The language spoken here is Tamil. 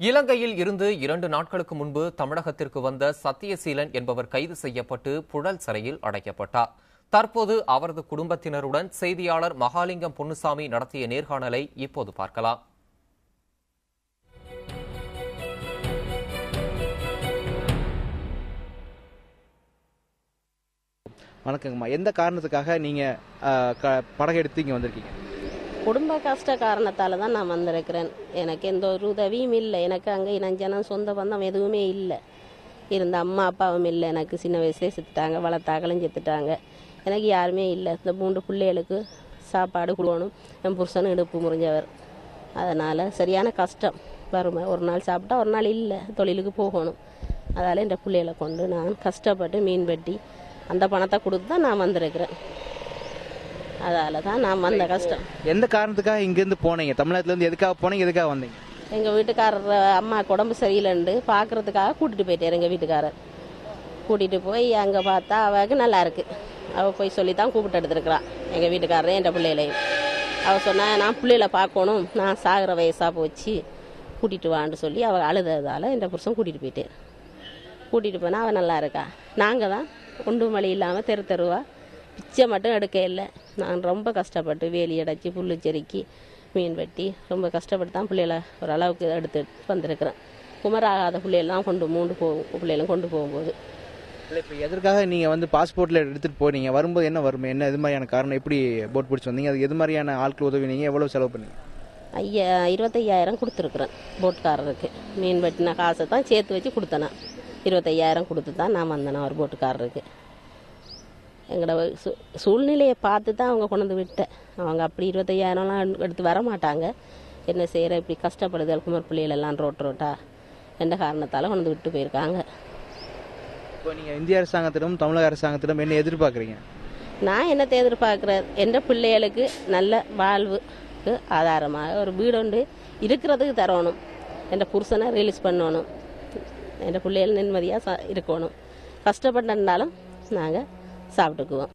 இலங்கையில் இருந்து 2 நாட்களுக்கு முன்பு தமிழகத்திற்கு வந்த சத்தியசீலன் என்பவர் கைது செய்யப்பட்டு புழல் சிறையில் அடைக்கப்பட்டார். தற்போது அவரது குடும்பத்தினருடன் செய்தியாளர் மகாலிங்கம் பொன்னுசாமி நடத்திய நேர்காணலை இப்போது பார்க்கலாம். வணக்கங்கம்மா. எந்த காரணத்துக்காக நீங்க படகு எடுத்து இங்க வந்திருக்கீங்க? குடும்ப கஷ்ட காரணத்தால் தான் நான் வந்திருக்கிறேன். எனக்கு எந்த ஒரு உதவியும் இல்லை. எனக்கு அங்கே இனஞ்சனம் சொந்த பந்தம் எதுவுமே இல்லை. இருந்த அம்மா அப்பாவும் இல்லை. எனக்கு சின்ன வயசுலேயே செத்துட்டாங்க, வளர்த்தாக்களும் செத்துட்டாங்க. எனக்கு யாருமே இல்லை. இந்த 3 பிள்ளைகளுக்கு சாப்பாடு கொடுக்கணும். என் புருஷனும் இடுப்பு முறிஞ்சவர். அதனால் சரியான கஷ்டம், வறுமை. ஒரு நாள் சாப்பிட்டா ஒரு நாள் இல்லை, தொழிலுக்கு போகணும். அதால் இந்த பிள்ளைகளை கொண்டு நான் கஷ்டப்பட்டு மீன் வெட்டி அந்த பணத்தை கொடுத்து தான் நான் வந்திருக்கிறேன். அதால தான் நான் வந்த கஷ்டம். எந்த காரணத்துக்காக இங்கேருந்து போனீங்க? தமிழகத்துலேருந்து எதுக்காக போனீங்க, எதுக்காக வந்தீங்க? எங்கள் வீட்டுக்காரர் அம்மாவுக்கு உடம்பு சரியில்லைண்டு பார்க்குறதுக்காக கூட்டிகிட்டு போயிட்டார். எங்கள் வீட்டுக்காரர் கூட்டிகிட்டு போய் அங்கே பார்த்தா அவளுக்கு நல்லா இருக்குது. அவள் போய் சொல்லி தான் கூப்பிட்டு எடுத்துருக்குறான் எங்கள் வீட்டுக்காரரே என் பிள்ளைகளையும். அவள் சொன்னால் நான் பிள்ளைகளை பார்க்கணும், நான் சாகிற வயசாக போச்சு, கூட்டிகிட்டு வான்னு சொல்லி அவள் அழுததால் என் புருஷன் கூட்டிகிட்டு போயிட்டேன். கூட்டிகிட்டு போனால் அவள் நல்லா இருக்கா. நாங்கள் தான் ஒன்றும் வழி இல்லாமல் தெருவா பிச்சை மட்டும் எடுக்க இல்லை. நான் ரொம்ப கஷ்டப்பட்டு வேலி அடைச்சி புல்லு செருக்கி மீன் வெட்டி ரொம்ப கஷ்டப்பட்டு தான் பிள்ளைகளை ஓரளவுக்கு எடுத்து வந்திருக்கிறேன். குமராகாத பிள்ளைகள்லாம் 3 பிள்ளைகளும் கொண்டு போகும்போது. இல்லை, இப்போ எதற்காக நீங்கள் பாஸ்போர்ட்டில் எடுத்துகிட்டு போனீங்க? வரும்போது என்ன வறுமை, என்ன எது மாதிரியான காரணம், எப்படி போட் பிடிச்சி வந்தீங்க? அது எது மாதிரியான ஆட்கள் உதவினீங்க, எவ்வளோ செலவு பண்ணீங்க? 25,000 கொடுத்துருக்குறேன் போட்டுக்காரருக்கு. மீன் வெட்டின காசை தான் சேர்த்து வச்சு கொடுத்தேன். 25,000 கொடுத்து தான் நான் வந்தேன் ஒரு போட்டுக்காரருக்கு. எங்களோட சூழ்நிலையை பார்த்து தான் அவங்க கொண்டு வந்து விட்டேன். அவங்க அப்படி 25,000லாம் எடுத்து வர மாட்டாங்க. என்ன செய்கிற, இப்படி கஷ்டப்படுதல் குமர் பிள்ளைகளெல்லாம் ரோட்டா எந்த காரணத்தால் கொண்டு வந்து விட்டு போயிருக்காங்க. இப்போ நீங்கள் இந்திய அரசாங்கத்திடம் தமிழக அரசாங்கத்திடம் என்ன எதிர்பார்க்குறீங்க? நான் என்னத்தை எதிர்பார்க்குறேன், எந்த பிள்ளைகளுக்கு நல்ல வாழ்வுக்கு ஆதாரமாக ஒரு வீடு ஒன்று இருக்கிறதுக்கு தரணும். என் புருஷனை ரிலீஸ் பண்ணணும். என் பிள்ளைகள் நிம்மதியாக இருக்கணும். கஷ்டப்பட்டிருந்தாலும் நாங்கள் சாப்பிட்டுக்குவோம்.